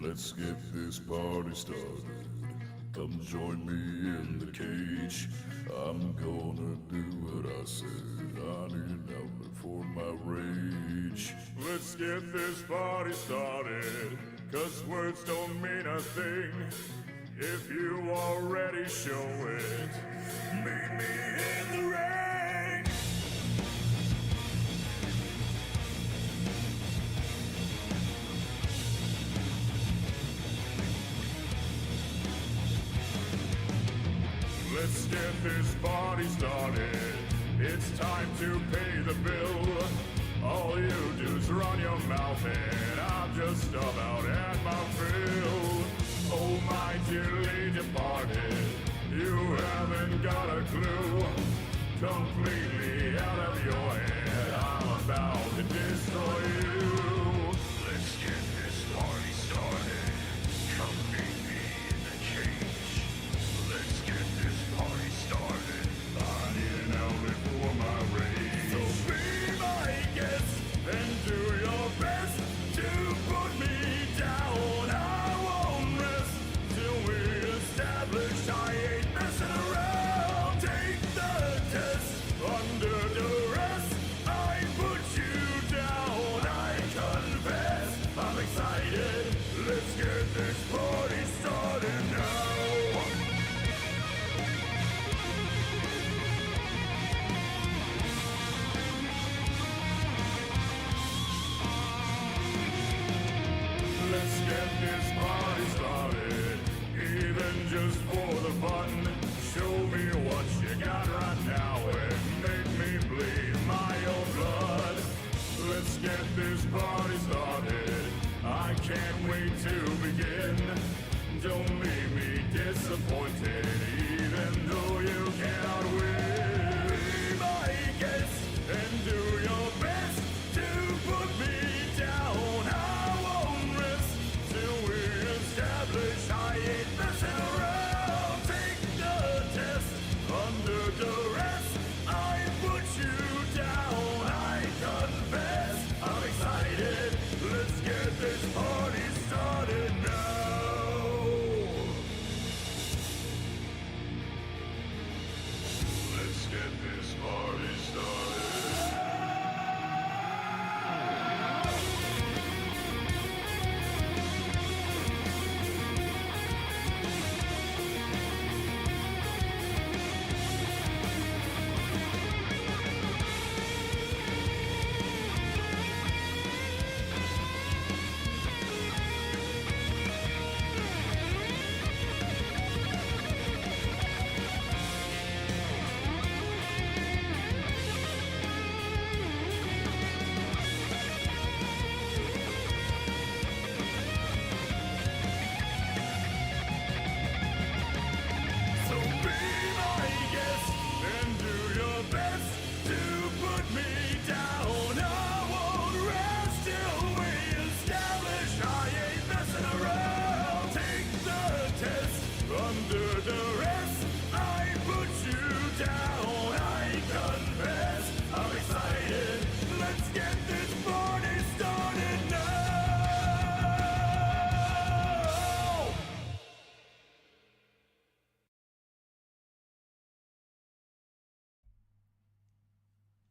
Let's get this party started. Come join me in the cage. I'm gonna do what I said. I need an outlet for my rage. Let's get this party started, 'cause words don't mean a thing if you already show it. Meet me in the rain. Let's get this party started. It's time to pay the bill. All you do is run your mouth and I'm just about at my fill. Oh my dearly departed, you haven't got a clue. Completely out of your head, I'm about to destroy you. Let's get this party started. Come meet me in the cage. Let's get this party started. I need an outlet for my rage. So be my guest and do your best to put me down. I won't rest till we establish I ain't messing around. Take the test under duress. I put you down. I confess, I'm excited. Let's get this party started now. Let's get this party started, even just for the fun. Show me what you got right now and make me bleed my own blood. Let's get this party started, I can't wait to begin. Don't leave me disappointed, even though you cannot win. Be my guest and do your best to put me down. I won't rest till we establish I ain't messing around. Take the test under duress. I put you down. I confess, I'm excited. Let's get this party started now. Let's get this party started. So be my guest and do your best to put me down. I won't rest till we establish I ain't messing around. Take the test under duress. I put you down. I confess, I'm excited. Let's get this party started now.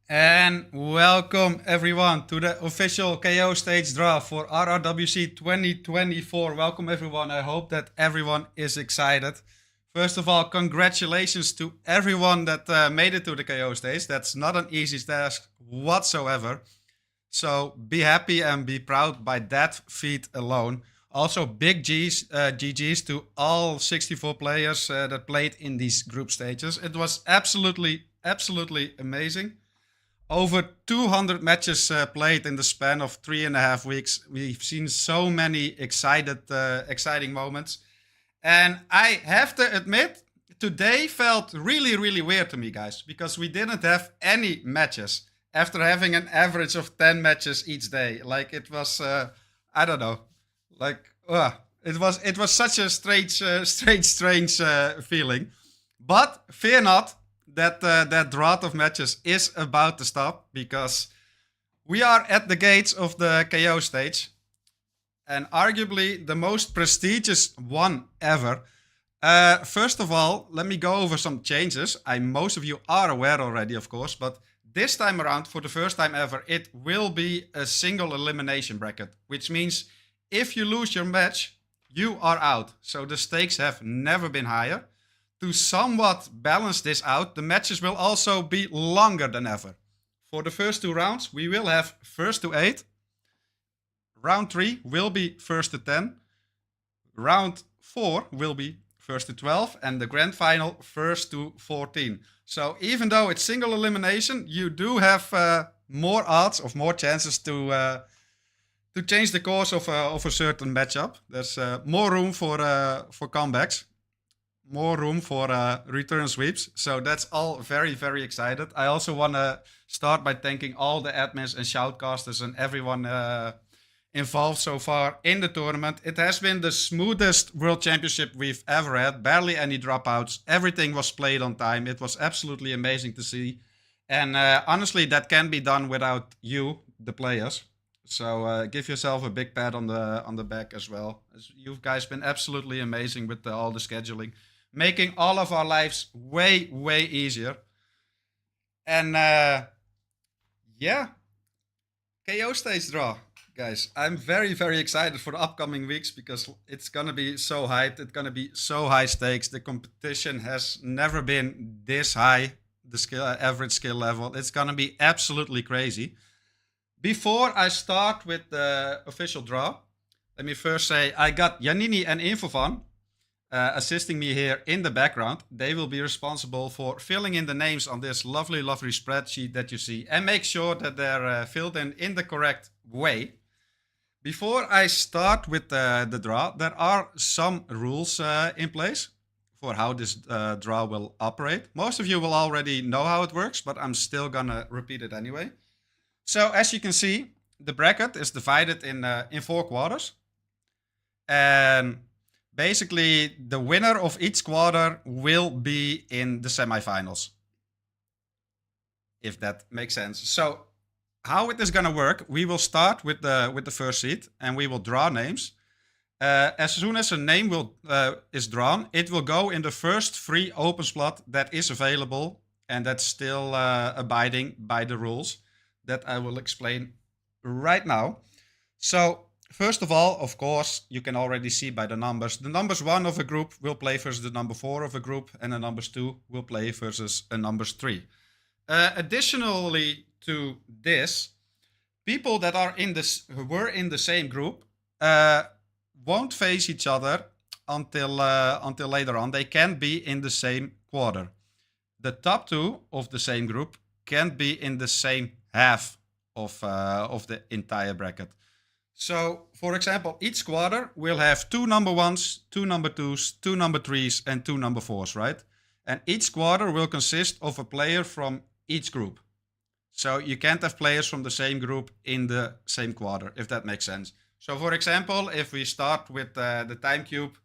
And welcome everyone to the official KO stage draft for RRWC 2024. Welcome everyone. I hope that everyone is excited. First of all, congratulations to everyone that made it to the KO stage. That's not an easy task whatsoever. So be happy and be proud by that feat alone. Also, big GG's to all 64 players that played in these group stages. It was absolutely amazing. Over 200 matches played in the span of 3.5 weeks. We've seen so many exciting moments. And I have to admit, today felt really weird to me, guys, because we didn't have any matches after having an average of 10 matches each day. Like it was, I don't know, like it was such a strange feeling. But fear not. That drought of matches is about to stop because we are at the gates of the KO stage. and arguably the most prestigious one ever. First of all, let me go over some changes. Most of you are aware already, of course, but this time around, for the first time ever, it will be a single elimination bracket, which means if you lose your match, you are out. So the stakes have never been higher. To somewhat balance this out, the matches will also be longer than ever. For the first 2 rounds, we will have first to 8. Round 3 will be first to 10. Round 4 will be first to 12. And the grand final, first to 14. So even though it's single elimination, you do have more odds of more chances to change the course of a certain matchup. There's more room for comebacks, more room for return sweeps. So that's all very, very excited. I also want to start by thanking all the admins and shoutcasters and everyone involved so far in the tournament. It has been the smoothest World Championship we've ever had. Barely any dropouts. Everything was played on time. It was absolutely amazing to see. And honestly, that can be done without you, the players. So give yourself a big pat on the back as well. You guys been absolutely amazing with all the scheduling, making all of our lives way, way easier. And yeah, KO stage draw, guys. I'm very, very excited for the upcoming weeks because it's gonna be so hyped. It's gonna be so high stakes. The competition has never been this high. The average skill level. It's gonna be absolutely crazy. Before I start with the official draw, let me first say I got Janini and Infovan assisting me here in the background. They will be responsible for filling in the names on this lovely, lovely spreadsheet that you see and make sure that they're filled in the correct way. Before I start with the draw, there are some rules in place for how this draw will operate. Most of you will already know how it works, but I'm still gonna repeat it anyway. So as you can see, the bracket is divided in 4 quarters. And basically, the winner of each quarter will be in the semifinals. If that makes sense. So how it is going to work, we will start with the first seed and we will draw names. As soon as a name is drawn, it will go in the first free open slot that is available and that's still abiding by the rules that I will explain right now. So first of all, of course, you can already see by the numbers. The numbers 1 of a group will play versus the number 4 of a group, and the numbers 2 will play versus a numbers 3. Additionally to this, people that are were in the same group won't face each other until later on. They can be in the same quarter. The top 2 of the same group can be in the same half of the entire bracket. So, for example, each quarter will have 2 number 1s, 2 number 2s, 2 number 3s, and 2 number 4s, right? And each quarter will consist of a player from each group. So you can't have players from the same group in the same quarter, if that makes sense. So, for example, if we start with the Time Cube,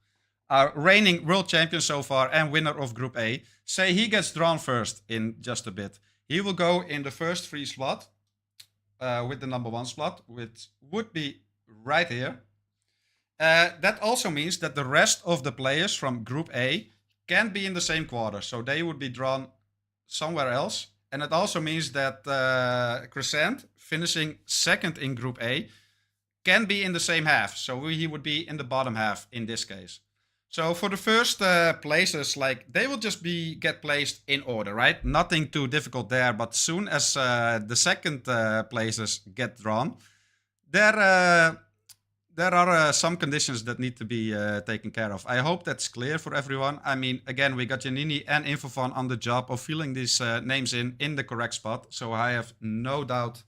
our reigning world champion so far and winner of Group A, say he gets drawn first in just a bit. He will go in the first free slot with the number 1 slot, which would be right here. That also means that the rest of the players from Group A can be in the same quarter. So they would be drawn somewhere else. And it also means that Crescent, finishing second in Group A, can be in the same half. So he would be in the bottom half in this case. So for the first places, they will just get placed in order, right? Nothing too difficult there. But soon as the second places get drawn, there are some conditions that need to be taken care of. I hope that's clear for everyone. I mean, again, we got Janini and Infofan on the job of filling these names in the correct spot. So I have no doubt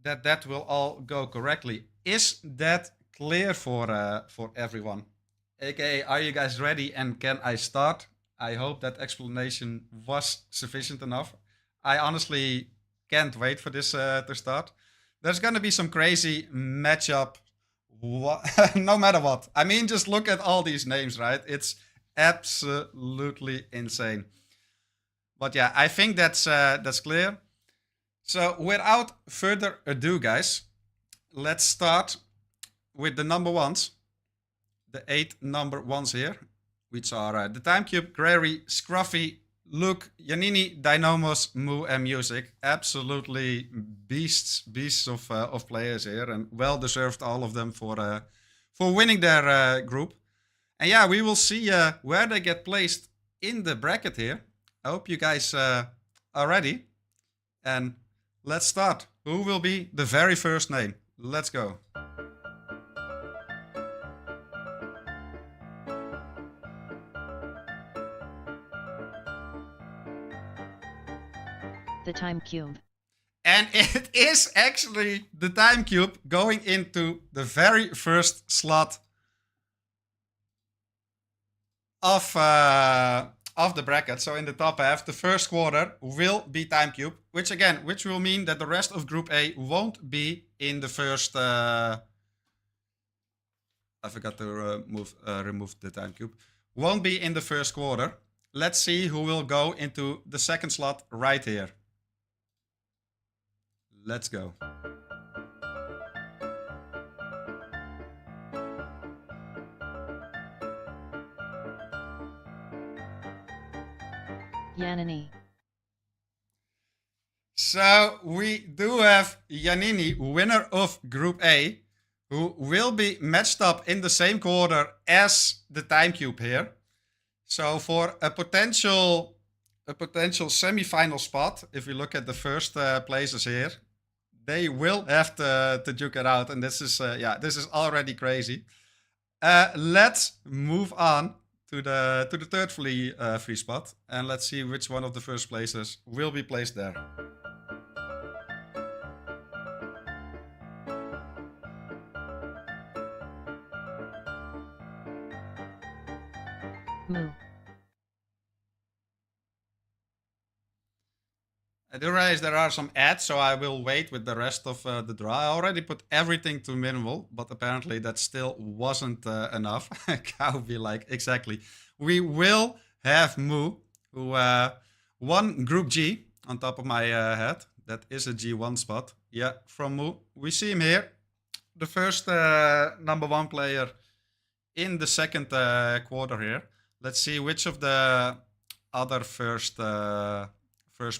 that will all go correctly. Is that clear for everyone? AKA, are you guys ready and can I start? I hope that explanation was sufficient enough. I honestly can't wait for this to start. There's going to be some crazy matchup, no matter what. I mean, just look at all these names, right? It's absolutely insane. But yeah, I think that's clear. So without further ado, guys, let's start with the number ones, the 8 number ones here, which are the Time Cube, Grary, Scruffy, Luke, Yanini, Dynamos, Moo, and Music. Absolutely beasts of players here, and well deserved all of them for winning their group. And yeah, we will see where they get placed in the bracket here. I hope you guys are ready. And let's start. Who will be the very first name? Let's go. The Time Cube. And it is actually the Time Cube going into the very first slot of the bracket. So in the top half, the first quarter will be Time Cube, which will mean that the rest of Group A won't be in the first. I forgot to remove the Time Cube. Won't be in the first quarter. Let's see who will go into the second slot right here. Let's go. Yanini. So we do have Yanini, winner of Group A, who will be matched up in the same quarter as the Time Cube here. So for a potential semi-final spot, if we look at the first places here, they will have to duke it out, and this is already crazy. Let's move on to the third free spot, and let's see which one of the first places will be placed there. Moo. I do realize there are some ads, so I will wait with the rest of the draw. I already put everything to minimal, but apparently that still wasn't enough. Cow be like, exactly. We will have Moo, who won Group G on top of my head. That is a G1 spot. Yeah, from Moo. We see him here. The first number one player in the second quarter here. Let's see which of the other first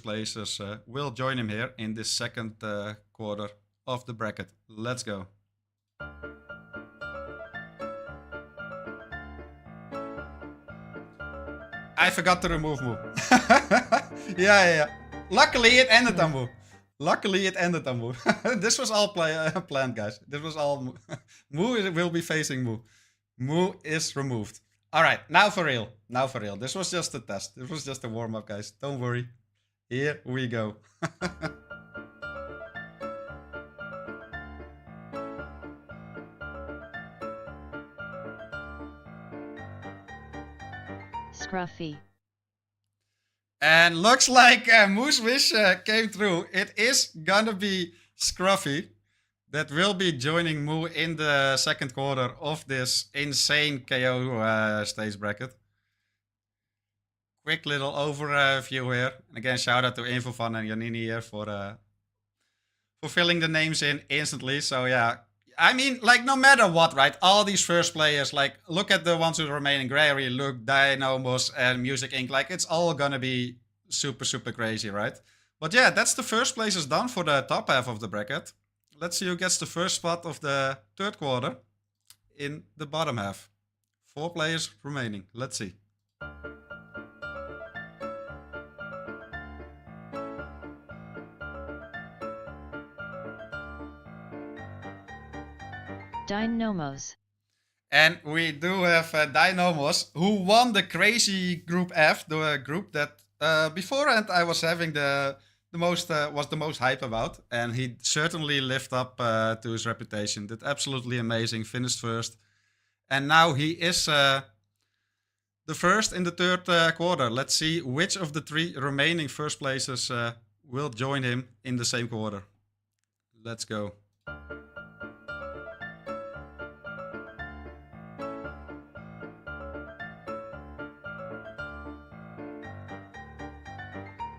places will join him here in this second quarter of the bracket. Let's go. I forgot to remove Moo. yeah. Luckily it ended on Moo. This was all planned, guys. This was all Moo. Moo will be facing Moo. Moo is removed. All right, now for real. This was just a test. This was just a warm-up, guys. Don't worry. Here we go. Scruffy. And looks like Moo's wish came through. It is gonna be Scruffy that will be joining Moo in the second quarter of this insane KO stage bracket. Quick little overview here. And again, shout out to Infofan and Yanini here for filling the names in instantly. So yeah, I mean, like no matter what, right? All these first players, like look at the ones who are remaining: Grary, Luke, Dynamos, and Music Inc. Like it's all gonna be super crazy, right? But yeah, that's the first places done for the top half of the bracket. Let's see who gets the first spot of the third quarter in the bottom half. 4 players remaining. Let's see. Dynamos. And we do have Dynamos, who won the crazy Group F, the group that beforehand I was having the most hype about, and he certainly lived up to his reputation. Did absolutely amazing, finished first, and now he is the first in the third quarter. Let's see which of the 3 remaining first places will join him in the same quarter. Let's go.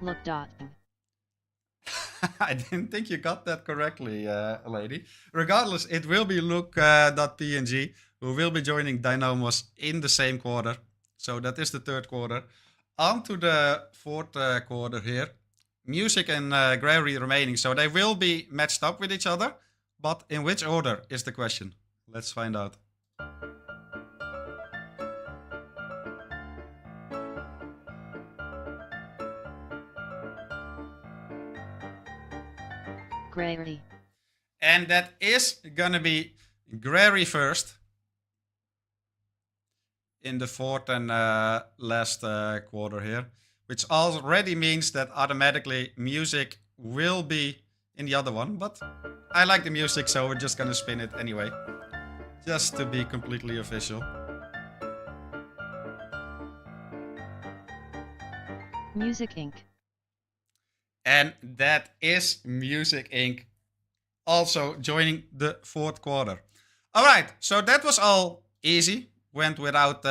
Look Dutton. I didn't think you got that correctly, lady. Regardless, it will be Luke.png who will be joining Dynamos in the same quarter. So that is the third quarter. On to the fourth quarter here. Music and Gregory remaining. So they will be matched up with each other. But in which order is the question? Let's find out. Gregory. And that is gonna be Gregory first in the fourth and last quarter here, which already means that automatically music will be in the other one, but I like the music, so we're just gonna spin it anyway, just to be completely official. Music Inc. And that is Music Inc. also joining the fourth quarter. All right, so that was all easy. Went without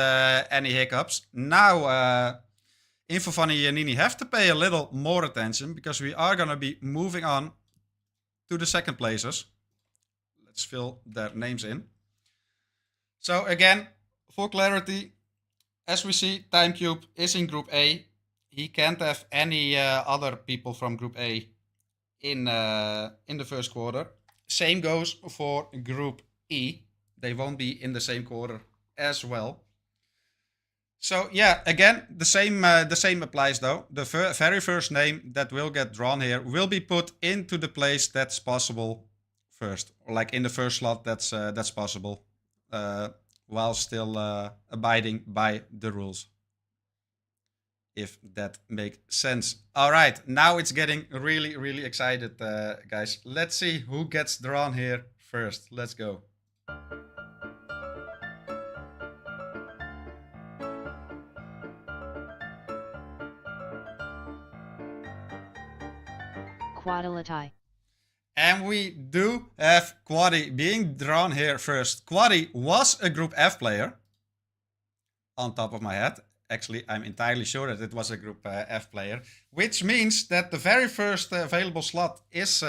any hiccups. Now, Infofun and Janini have to pay a little more attention because we are going to be moving on to the second placers. Let's fill their names in. So again, for clarity, as we see, TimeCube is in Group A. He can't have any other people from Group A in the first quarter. Same goes for Group E. They won't be in the same quarter as well. So yeah, again, the same applies though. The very first name that will get drawn here will be put into the place that's possible first, or like in the first slot that's possible, while still abiding by the rules. If that makes sense. All right, now it's getting really, really excited, guys. Let's see who gets drawn here first. Let's go. Quadalatai. And we do have Quaddy being drawn here first. Quaddy was a Group F player, on top of my head. Actually, I'm entirely sure that it was a Group F player, which means that the very first available slot is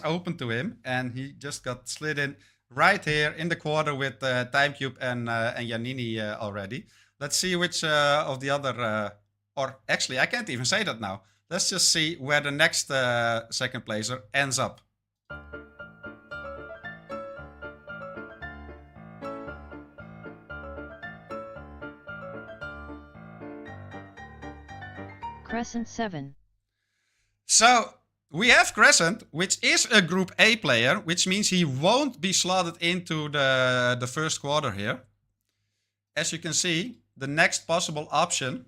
open to him, and he just got slid in right here in the quarter with TimeCube and Janini already. Let's see which of the other, or actually, I can't even say that now. Let's just see where the next second placer ends up. Crescent 7. So we have Crescent, which is a Group A player, which means he won't be slotted into the first quarter here. As you can see, the next possible option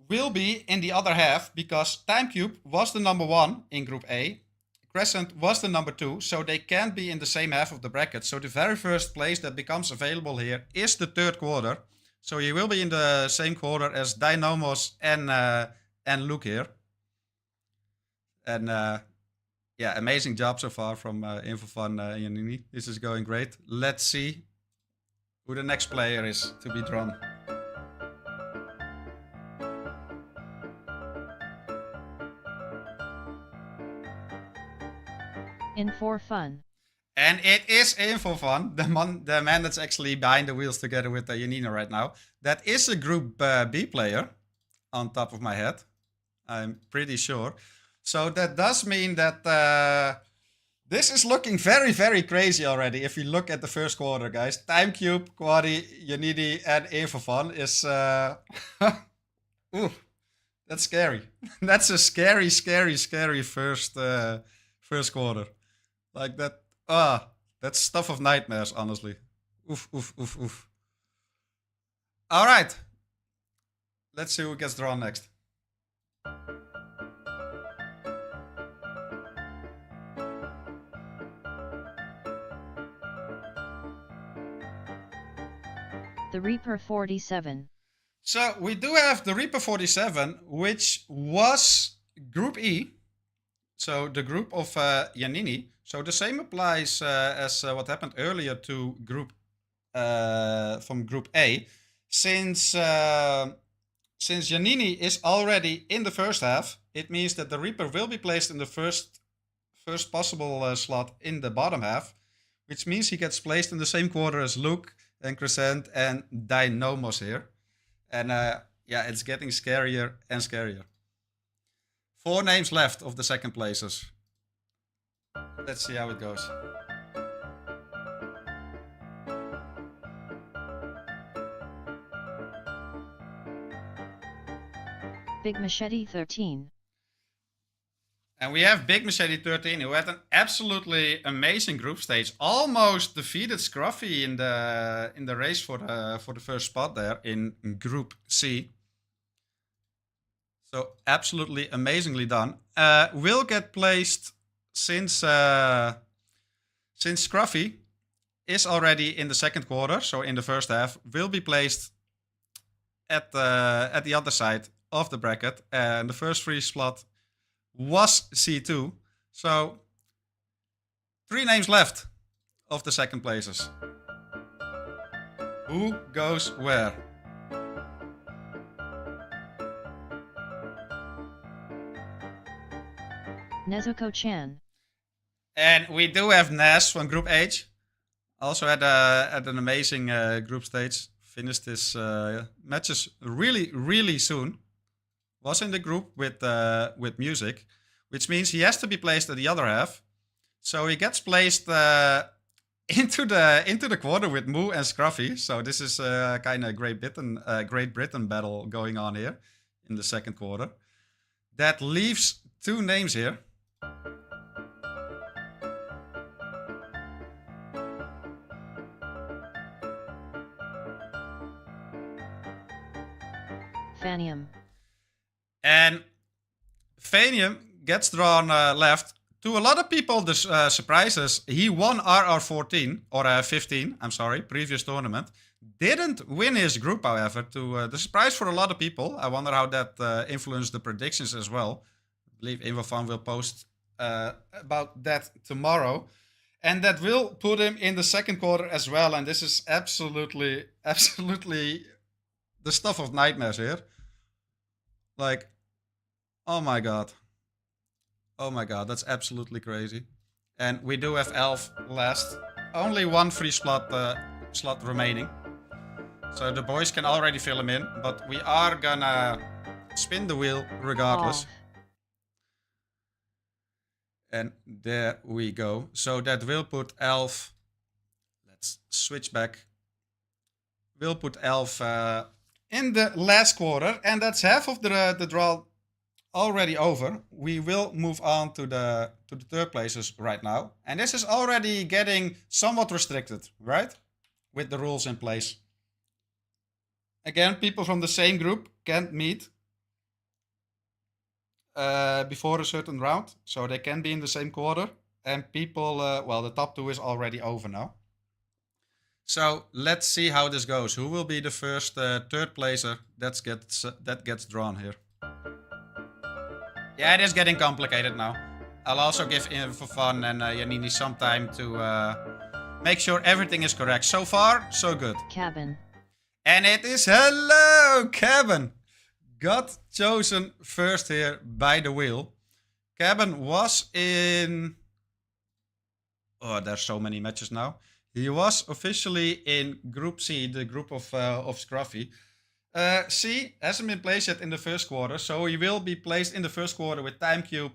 will be in the other half, because TimeCube was the number 1 in Group A. Crescent was the number 2, so they can't be in the same half of the bracket. So the very first place that becomes available here is the third quarter. So he will be in the same quarter as Dynamos and Luke here. And yeah, amazing job so far from Infofun and Janini. This is going great. Let's see who the next player is to be drawn. Infofun. And it is Infofun, the man that's actually behind the wheels together with Janina right now. That is a Group B player, on top of my head. I'm pretty sure. So that does mean that this is looking very, very crazy already. If you look at the first quarter, guys. TimeCube, Quaddy, Yanidi, and Infofun is... ooh, that's scary. That's a scary, scary, scary first quarter. Like that... that's stuff of nightmares, honestly. Oof, oof, oof, oof. All right. Let's see who gets drawn next. The Reaper 47. So we do have the Reaper 47, which was Group E. So the group of Janini. So the same applies as what happened earlier to group from Group A, since since Giannini is already in the first half, it means that the Reaper will be placed in the first possible slot in the bottom half, which means he gets placed in the same quarter as Luke and Crescent and Dynamos here. And yeah, it's getting scarier and scarier. 4 names left of the second placers. Let's see how it goes. Big Machete 13. And we have Big Machete 13, who had an absolutely amazing group stage. Almost defeated Scruffy in the race for the first spot there in Group C. So absolutely amazingly done. Will get placed since Scruffy is already in the second quarter, so in the first half, will be placed at the other side of the bracket. And the first free slot was C2. So 3 names left of the second places. Who goes where? Nezuko-chan. And we do have Naz from Group H. Also had an amazing group stage. Finished his matches really soon. Was in the group with Music, which means he has to be placed at the other half. So he gets placed into the quarter with Moo and Scruffy. So this is kind of Great Britain battle going on here in the second quarter. That leaves 2 names here. Fanium. And Fanium gets drawn left. To a lot of people, the surprises, he won RR14, or 15, I'm sorry, previous tournament. Didn't win his group, however, to the surprise for a lot of people. I wonder how that influenced the predictions as well. I believe InfoFun will post about that tomorrow. And that will put him in the second quarter as well. And this is absolutely the stuff of nightmares here. Like, oh my god. Oh my god, that's absolutely crazy. And we do have Elf last. Only 1 free slot remaining. So the boys can already fill him in. But we are gonna spin the wheel regardless. And there we go. So that will put Elf. Let's switch back. We'll put Elf in the last quarter. And that's half of the draw already over. We will move on to the third places right now. And this is already getting somewhat restricted, right? With the rules in place. Again, people from the same group can't meet before a certain round. So they can be in the same quarter. And people, well, the top 2 is already over now. So let's see how this goes. Who will be the first third placer that gets drawn here? Yeah, it is getting complicated now. I'll also give InfoFun and Giannini some time to make sure everything is correct. So far, so good. Cabin. And it is hello, Cabin. Got chosen first here by the wheel. Cabin was in... Oh, there's so many matches now. He was officially in Group C, the group of Scruffy. C hasn't been placed yet in the first quarter, so he will be placed in the first quarter with Timecube,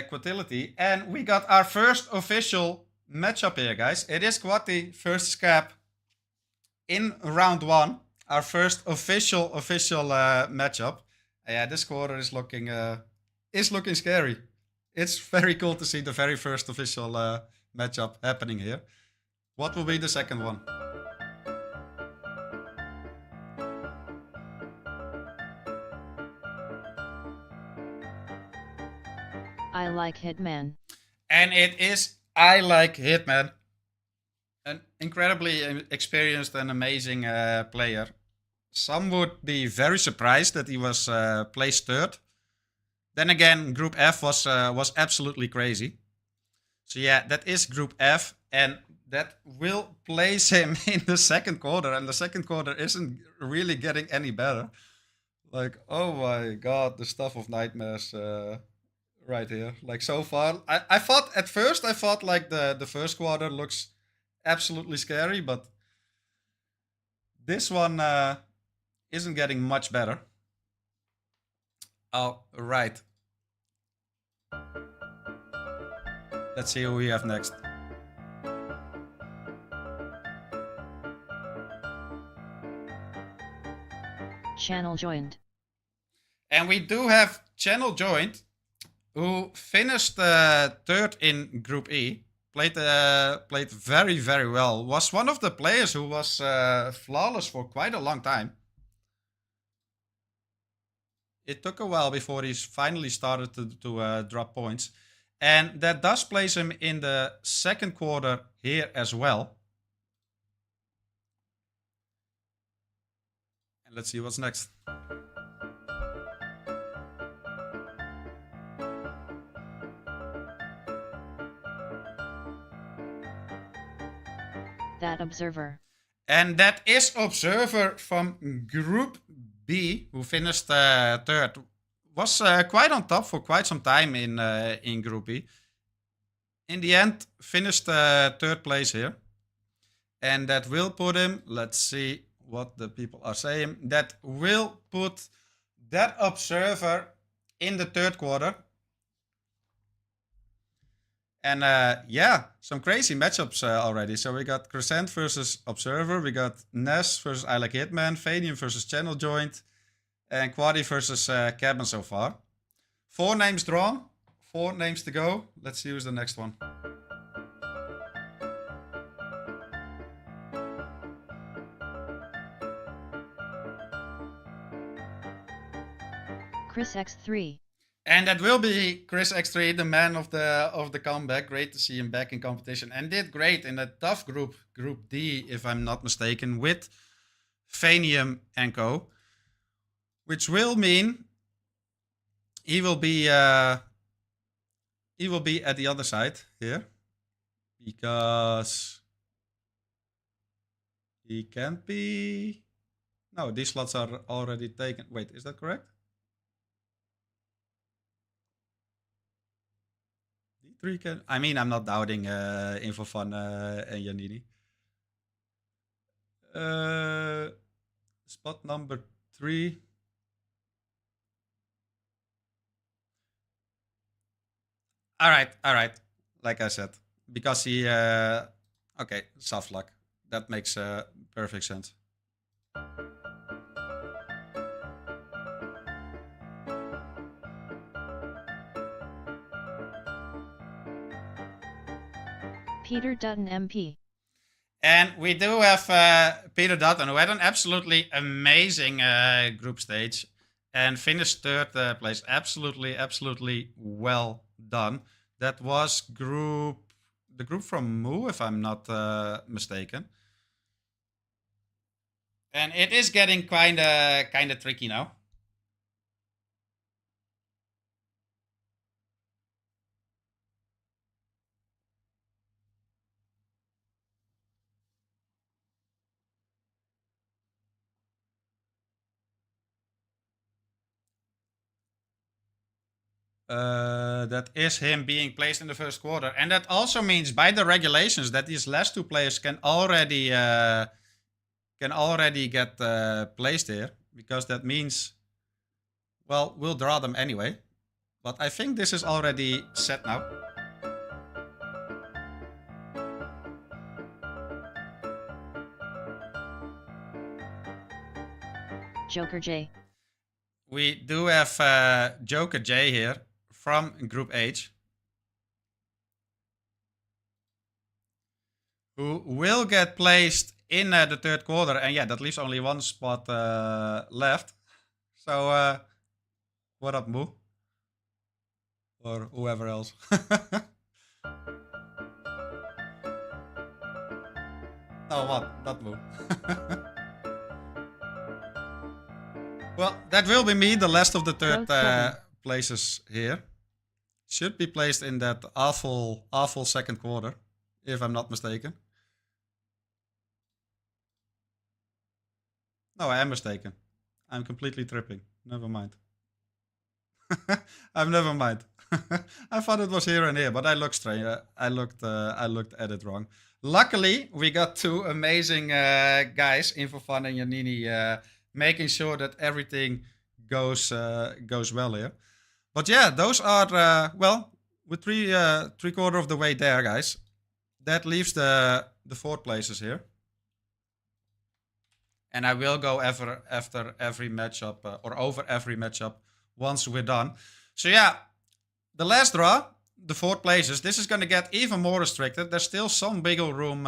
Quatility. And we got our first official matchup here, guys. It is Quati versus Cap in round 1. Our first official matchup. Yeah, this quarter is looking scary. It's very cool to see the very first official matchup happening here. What will be the second one? I Like Hitman. And it is I Like Hitman. An incredibly experienced and amazing player. Some would be very surprised that he was placed 3rd. Then again, Group F was absolutely crazy. So yeah, that is Group F. And that will place him in the second quarter. And the second quarter isn't really getting any better. Like, oh my god, the stuff of nightmares right here. Like so far, I thought at first I thought like the first quarter looks absolutely scary, but this one isn't getting much better. All right. Let's see who we have next. Channel joined. And we do have Channel joined, who finished third in Group E. Played very, very well. Was one of the players who was flawless for quite a long time. It took a while before he finally started to drop points. And that does place him in the second quarter here as well. And let's see what's next. That Observer. And that is Observer from Group B, who finished third. Was quite on top for quite some time in Group B. In the end, finished third place here. And that will put him, let's see what the people are saying, that will put that Observer in the third quarter. And yeah, some crazy matchups already. So we got Crescent versus Observer. We got Ness versus I Like Hitman. Fanium versus Channel Joint. And Quadi versus Cabin so far. 4 names drawn. 4 names to go. Let's see who's the next one. Chris X3. And that will be Chris X3, the man of the comeback. Great to see him back in competition. And did great in a tough group, Group D, if I'm not mistaken, with Fanium and co. Which will mean he will be at the other side here. Because he can't be... No, these slots are already taken. Wait, is that correct? D3 can... I mean, I'm not doubting Infofun and Janini. Spot number 3. All right. Like I said, because he... okay, soft luck. That makes perfect sense. Peter Dutton MP. And we do have Peter Dutton, who had an absolutely amazing group stage and finished third place. Absolutely well done. That was the group from Moo, if I'm not mistaken. And it is getting kind of tricky now. That is him being placed in the first quarter. And that also means by the regulations that these last 2 players can already get placed here. Because that means, well, we'll draw them anyway. But I think this is already set now. Joker J. We do have Joker J here from Group H, who will get placed in the third quarter. And yeah, that leaves only 1 spot left. So, what up, Moo? Or whoever else. Oh, what? Not Moo. Well, that will be me, the last of the third places here. Should be placed in that awful second quarter, if I'm not mistaken. No, I am mistaken. I'm completely tripping. Never mind. Never mind. I thought it was here and here, but I looked strange. I looked at it wrong. Luckily, we got two amazing guys, Infofun and Yanini, making sure that everything goes well here. But yeah, those are we're three quarter of the way there, guys. That leaves the fourth places here. And I will go after every matchup or over every matchup once we're done. So yeah, the last draw, the fourth places, this is going to get even more restricted. There's still some wiggle room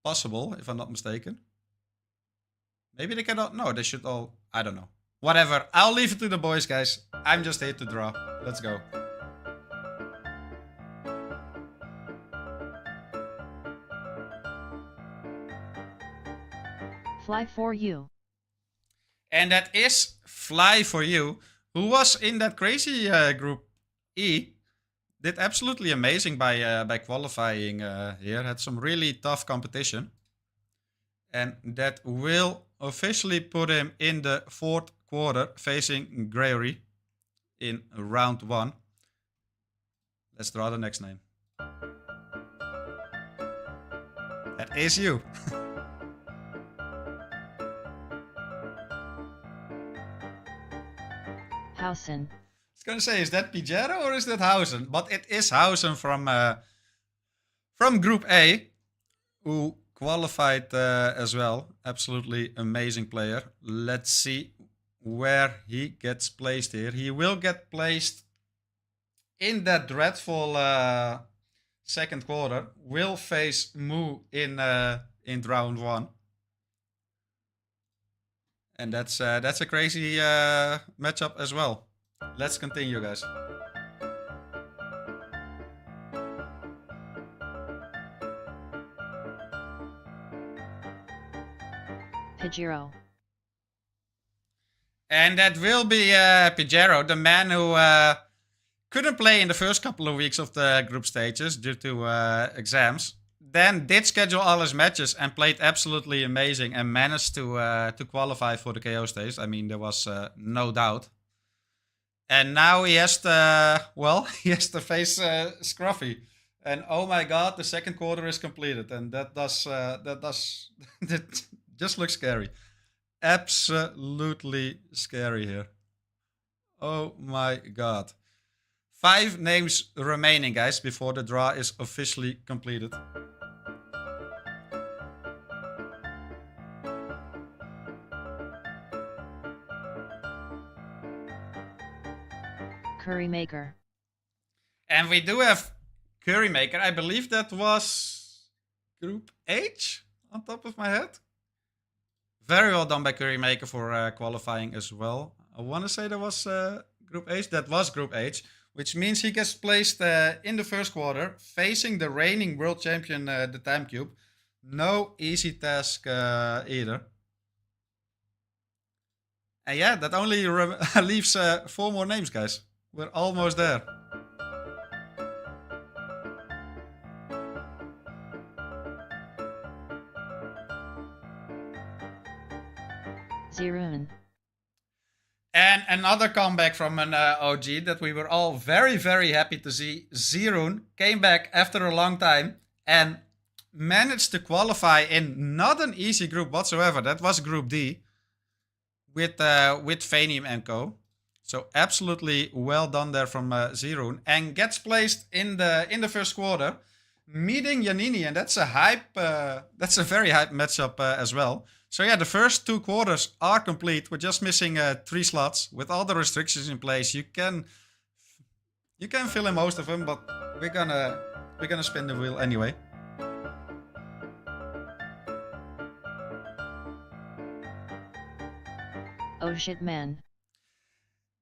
possible, if I'm not mistaken. Maybe they cannot. No, they should all. I don't know. Whatever. I'll leave it to the boys, guys. I'm just here to draw. Let's go. Fly for you. And that is Fly for You, who was in that crazy group E. Did absolutely amazing by qualifying here. Had some really tough competition. And that will officially put him in the fourth quarter facing Gregory in round 1. Let's draw the next name. That is you. Hausen. I was going to say, is that Pijero or is that Hausen? But it is Hausen from Group A, who qualified as well. Absolutely amazing player. Let's see where he gets placed here. He will get placed in that dreadful second quarter. Will face Mu in round 1. And that's a crazy matchup as well. Let's continue, guys. Pajero. And that will be Pajero, the man who couldn't play in the first couple of weeks of the group stages due to exams. Then did schedule all his matches and played absolutely amazing and managed to qualify for the KO stage. I mean, there was no doubt. And now he has to, he has to face Scruffy. And oh my god, the second quarter is completed. And that just looks scary. Absolutely scary here. Oh my god. 5 names remaining, guys, before the draw is officially completed. Currymaker. And we do have Currymaker. I believe that was Group H on top of my head. Very well done by Currymaker for qualifying as well. I want to say that was Group H. That was Group H, which means he gets placed in the first quarter, facing the reigning world champion, the Time Cube. No easy task either. And yeah, that only leaves 4 more names, guys. We're almost there. Zerun. And another comeback from an OG that we were all very, very happy to see. Zerun came back after a long time and managed to qualify in not an easy group whatsoever. That was Group D with Fanium and Co. So absolutely well done there from Zerun, and gets placed in the first quarter, meeting Yanini, and that's a very hype matchup as well. So yeah, the first 2 quarters are complete. We're just missing 3 slots. With all the restrictions in place, you can fill in most of them, but we're gonna spin the wheel anyway. Oh shit, man.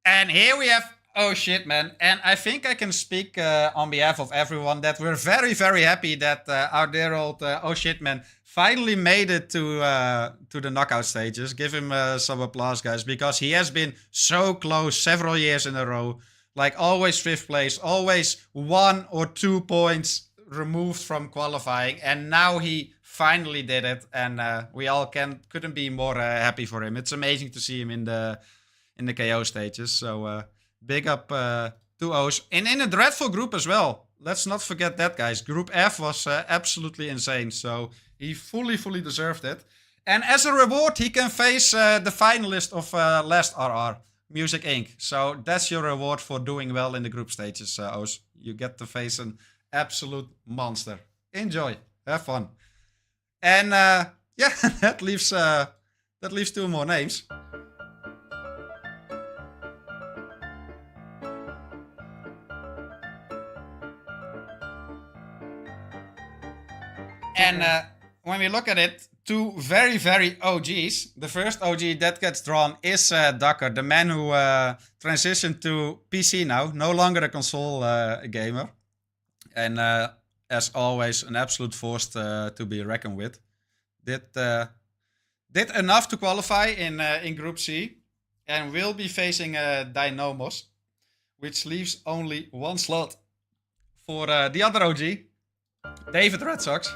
And here we have Oh Shit Man. And I think I can speak on behalf of everyone that we're very, very happy that our dear old Oh Shit Man finally made it to the knockout stages. Give him some applause, guys, because he has been so close several years in a row. Like always 5th place, always 1 or 2 points removed from qualifying. And now he finally did it, and we all couldn't be more happy for him. It's amazing to see him in the KO stages. So big up to O's, and in a dreadful group as well. Let's not forget that, guys. Group F was absolutely insane, so he fully deserved it. And as a reward, he can face the finalist of last RR, Music Inc. So that's your reward for doing well in the group stages, O's. You get to face an absolute monster. Enjoy, have fun. And yeah, that leaves 2 more names. And when we look at it, 2 very OGs. The first OG that gets drawn is Ducker, the man who transitioned to PC now, no longer a console gamer. And as always, an absolute force to be reckoned with. Did enough to qualify in Group C, and will be facing Dynamos, which leaves only 1 slot for the other OG, David Red Sox.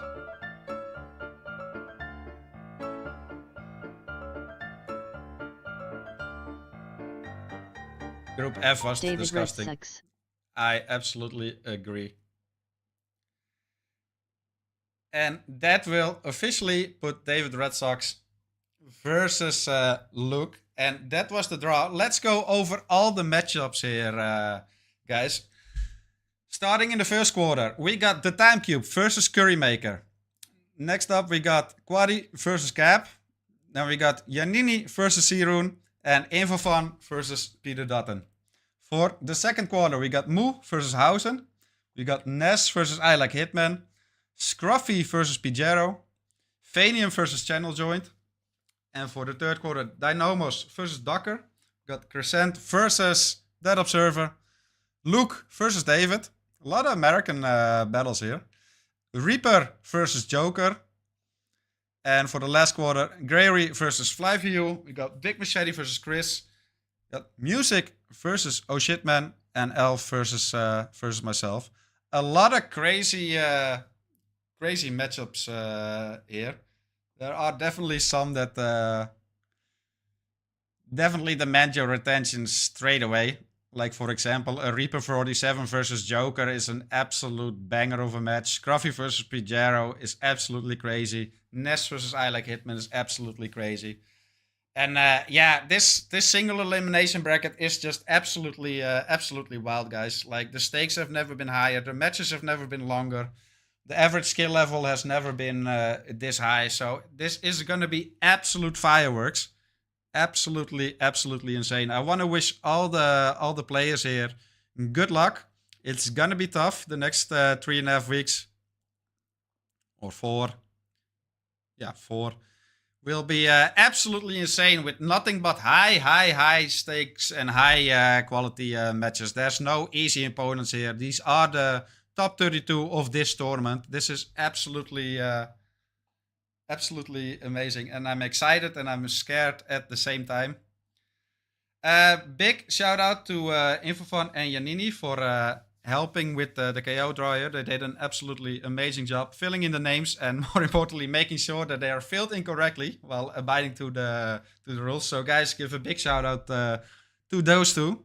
Group F was David disgusting. Red Sox. I absolutely agree. And that will officially put David Red Sox versus Luke. And that was the draw. Let's go over all the matchups here, guys. Starting in the first quarter, we got the Time Cube versus Currymaker. Next up, we got Quaddy versus Cap. Then we got Yanini versus Sirun. And Infofan versus Peter Dutton. For the second quarter, we got Moo versus Hausen. We got Ness versus I Like Hitman. Scruffy versus Pijero. Vanium versus Channel Joint. And for the third quarter, Dynamos versus Ducker. We got Crescent versus Dead Observer. Luke versus David. A lot of American battles here. Reaper versus Joker. And for the last quarter, Gregory versus Flyview. We got Big Machete versus Chris. We got Music versus Oh Shit Man. And Elf versus myself. A lot of crazy matchups here. There are definitely some that definitely demand your attention straight away. Like, for example, a Reaper 47 versus Joker is an absolute banger of a match. Scruffy versus Pijero is absolutely crazy. Ness versus I Like Hitman is absolutely crazy. And yeah, this single elimination bracket is just absolutely wild, guys. Like, the stakes have never been higher. The matches have never been longer. The average skill level has never been this high. So this is going to be absolute fireworks. Absolutely insane. I want to wish all the players here good luck. It's gonna be tough the next 3.5 weeks. Or 4. Yeah, 4. Will be absolutely insane with nothing but high stakes and high quality matches. There's no easy opponents here. These are the top 32 of this tournament. This is absolutely amazing, and I'm excited and I'm scared at the same time. Big shout out to Infofan and Yanini for helping with the KO draw here. They did an absolutely amazing job filling in the names and, more importantly, making sure that they are filled in correctly while abiding to the rules. So guys, give a big shout out to those two.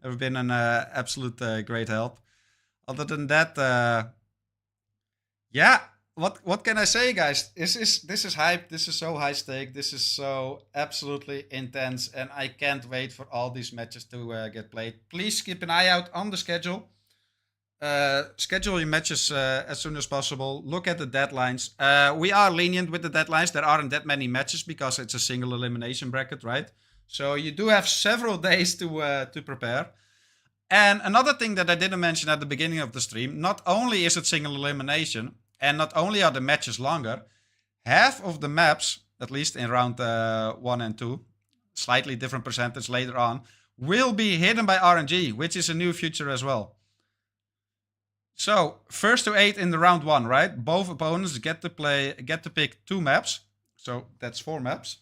Have been an absolute great help. Other than that, yeah. What can I say, guys? This is hype. This is so high stake. This is so absolutely intense, and I can't wait for all these matches to get played. Please keep an eye out on the schedule. Schedule your matches as soon as possible. Look at the deadlines. We are lenient with the deadlines. There aren't that many matches because it's a single elimination bracket, right? So you do have several days to prepare. And another thing that I didn't mention at the beginning of the stream, not only is it single elimination, and not only are the matches longer, half of the maps, at least in round 1 and 2, slightly different percentage later on, will be hidden by RNG, which is a new feature as well. So, first to 8 in the round 1, right? Both opponents get to pick 2 maps. So, that's 4 maps.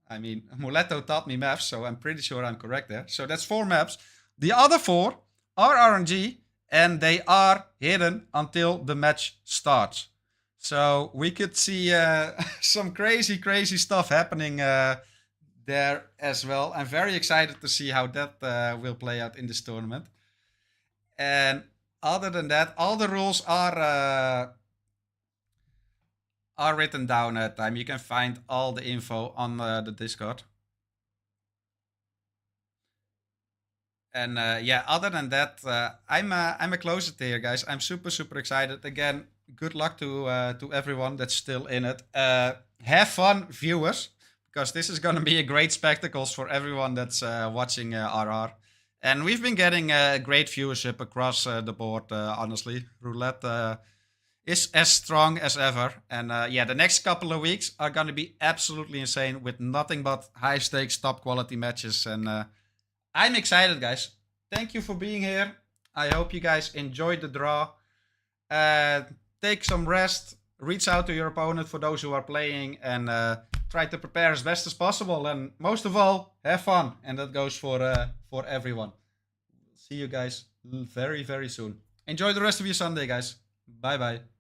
I mean, Muletto taught me maps, so I'm pretty sure I'm correct there. So, that's 4 maps. The other 4 are RNG, and they are hidden until the match starts. So we could see some crazy stuff happening there as well. I'm very excited to see how that will play out in this tournament. And other than that, all the rules are written down at time. You can find all the info on the Discord. And yeah, other than that, I'm a closer here, guys. I'm super excited. Again, good luck to everyone that's still in it. Have fun, viewers, because this is going to be a great spectacles for everyone that's watching RR. And we've been getting great viewership across the board, honestly. Roulette is as strong as ever. And yeah, the next couple of weeks are going to be absolutely insane with nothing but high stakes, top quality matches. And I'm excited, guys. Thank you for being here. I hope you guys enjoyed the draw. Take some rest. Reach out to your opponent for those who are playing. And try to prepare as best as possible. And most of all, have fun. And that goes for everyone. See you guys very soon. Enjoy the rest of your Sunday, guys. Bye-bye.